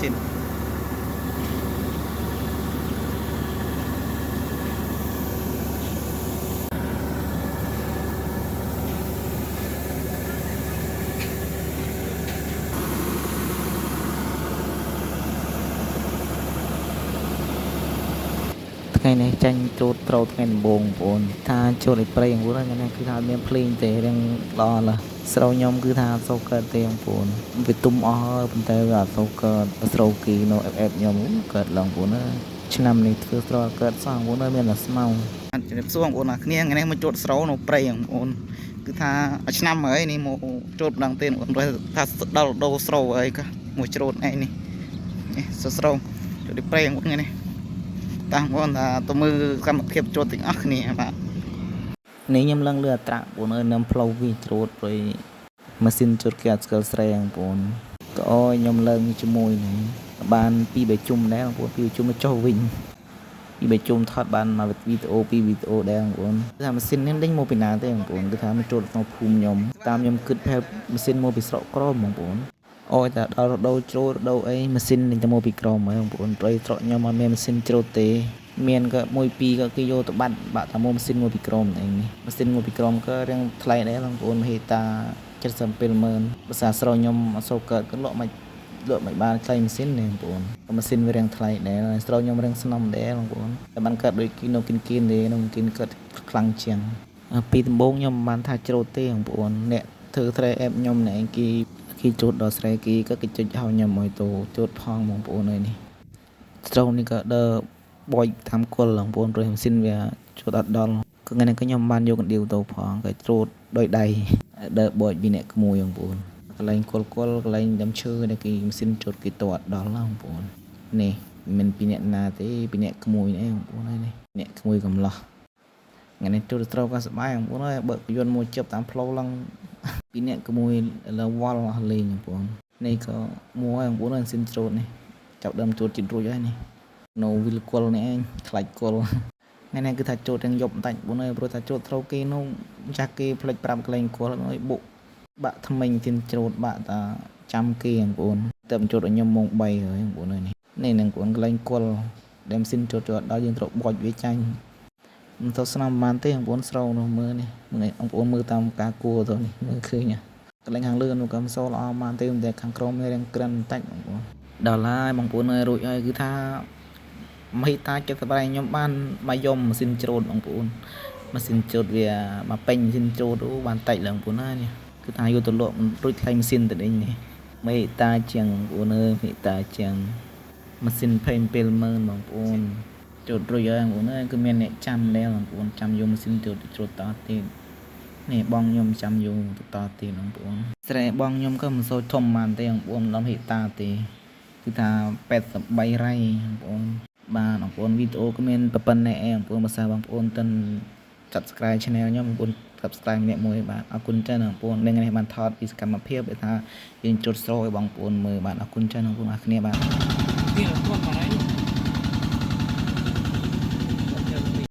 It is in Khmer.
ស៊ីនថ្ងៃនេះចាញ់ជូតត្រូតថ្ងៃដំបូងបងប្អូនថាជូតឲ្យប្រេងបងប្អូនថ្ងៃនេះគឺថាមានភ្លេងទេរៀងល្អឡើយស្រូវខ្ញុំគឺថាអត់សូវកើតទេបងប្អូនវាទុំអស់ហើយប៉ុន្តែវាអត់សូវកើតស្រូវគីនៅអេបខ្ញុំកើតឡើងបងប្អូនឆ្នាំនេះធ្វើស្រូវកើតសោះបងប្អូនមានតែស្មៅអត់ជំរាបសួរបងប្អូនគ្នាថ្ងៃនេះមកជូតស្រូវនៅព្រៃបងប្អូនគឺថាឆ្នាំហើយនេះមកជូតម្ដងទេបងប្អូនថាដល់ដូរស្រូវអីក៏មួយច្រូតឯនេះស្រូវជូតព្រៃបងប្អូនថ្ងៃនេះតាំងបងថាទៅមើលកម្មភាពជូតទាំងអស់គ្នាបាទនេះខ្ញុំឡើងលើអត្រាបងនៅនៅផ្លូវវាច្រូតព្រៃម៉ាស៊ីនជូតគេអត់ស្គាល់ស្រែបងប្អូនក៏អយខ្ញុំឡើងជាមួយនេះបាន2 3ជុំដែរបងប្អូន2ជុំមកចុះវិញ2 3ជុំថតបានមកវីដេអូ2វីដេអូដែរបងប្អូនគឺថាម៉ាស៊ីននេះដេញមកពីណាទេបងប្អូនគឺថាមកជូតនៅភូមិខ្ញុំតាមខ្ញុំគិតថាម៉ាស៊ីនមកពីស្រុកក្រមបងប្អូនអូយតែដល់រដូវច្រូតរដូវអីម៉ាស៊ីននឹងទៅមកពីក្រមហើយបងប្អូនព្រៃត្រកខ្ញុំអត់មានម៉ាស៊ីនច្រូតទេមានក៏1 2ក៏គេយកទៅបាត់តែមកម៉ាស៊ីនមកពីក្រមឯងនេះម៉ាស៊ីនមកពីក្រមក៏រៀងថ្លៃដែរបងប្អូនហេតា770000ភាសាស្រូវខ្ញុំអត់សូវកើតក៏លក់មិនបានថ្លៃម៉ាស៊ីនទេបងប្អូនម៉ាស៊ីនវារៀងថ្លៃដែរស្រូវខ្ញុំរៀងស្នំដែរបងប្អូនតែបានកើតដូចគីណូគិនទេនៅគិនកើតខ្លាំងជាងពីដំបូងខ្ញុំមិនបានថាច្រូតទេបងប្អូនអ្នកធ្វើស្រែអេបខ្ញុំណែគេជូតដល់ស្រែគេក៏គេចុចឲ្យខ្ញុំឲ្យទៅជូតផងបងប្អូនអើយនេះស្រូវនេះក៏ដើរបោចតាមគល់បងប្អូនព្រោះម៉ាស៊ីនវាជូតអត់ដល់ក៏ថ្ងៃនេះក៏ខ្ញុំបានយកកណ្ដៀវទៅផងក៏ច្រូតដោយដៃដើរបោចពីអ្នកក្មួយបងប្អូនកន្លែងគល់កន្លែងដើមឈើដែលគេម៉ាស៊ីនជូតគេទៅអត់ដល់បងប្អូននេះមិនពីអ្នកណាទេពីអ្នកក្មួយនេះបងប្អូនហើយនេះអ្នកក្មួយកំឡោះថ្ងៃនេះជូតស្រូវក៏សប្បាយបងប្អូនហើយបើកយន្តមួយជិបតាមផ្លូវឡើងពីអ្នកក្មួយលើវល់អស់លេងបងប្អូននេះក៏មួយបងប្អូនហើយម៉ាស៊ីនច្រូតនេះចាប់ដើមជូតជិតរួចហើយនេះនៅវិលគល់នេះឯងខ្លាច់គល់ថ្ងៃនេះគឺថាជូតទាំងយប់បន្តិចបងប្អូនហើយព្រោះថាជូតត្រូវគេនោះចាស់គេផ្លេចប្រាប់កន្លែងគល់ឲ្យបុកបាក់ថ្មិញទៀនច្រូតបាក់តាចាំគេបងប្អូនទៅជូតឲ្យខ្ញុំម៉ោង3ហើយបងប្អូនហើយនេះនឹងបងប្អូនកន្លែងគល់ដែលម៉ាស៊ីនជូតដល់យើងត្រូវបោចវាចាញ់មិនទៅស្នំបានទេបងប្អូនស្រូវនោះមើលនេះបងប្អូនមើលតាមការគួរទៅនេះមើលឃើញកន្លែងខាងលើនោះក៏មិនសូវល្អបានទេតែខាងក្រោមនេះរៀងក្រិនបន្តិចបងប្អូនដល់ហើយបងប្អូនហើយរួចហើយគឺថាមហិតាចិត្តសប្បាយខ្ញុំបានមកយំម៉ាស៊ីនច្រូតបងប្អូនម៉ាស៊ីនច្រូតវាមកពេញម៉ាស៊ីនច្រូតបានតិចឡើងបងប្អូនហើយនេះគឺថាយកទៅលក់រួចថ្លៃម៉ាស៊ីនទៅនេះមហិតាជាងបងប្អូនអើយមហិតាជាងម៉ាស៊ីន270000បងប្អូនច្រូតរួចហើយបងប្អូនអើយគឺមានអ្នកចាំដែរបងប្អូនចាំយកម៉ាស៊ីនច្រូតតទៀតនេះបងខ្ញុំចាំយកតទៀតបងប្អូនស្រែបងខ្ញុំក៏មិនសូវធំបានទេបងប្អូនដល់ហិតាទេគឺថា83រ៉ៃបងប្អូនបាទបងប្អូនវីដេអូក៏មានប៉ុណ្ណេះឯងបងប្អូនបើសិនបងប្អូនតិន Subscribe Channel ខ្ញុំបងប្អូន Subscribe ម្នាក់មួយបាទអរគុណច្រើនបងប្អូននឹងនេះបានថតពីសកម្មភាពដែលថាយើងជូតស្រូវឲ្យបងប្អូនមើលបាទអរគុណច្រើនបងប្អូនអរគ្នាបាទ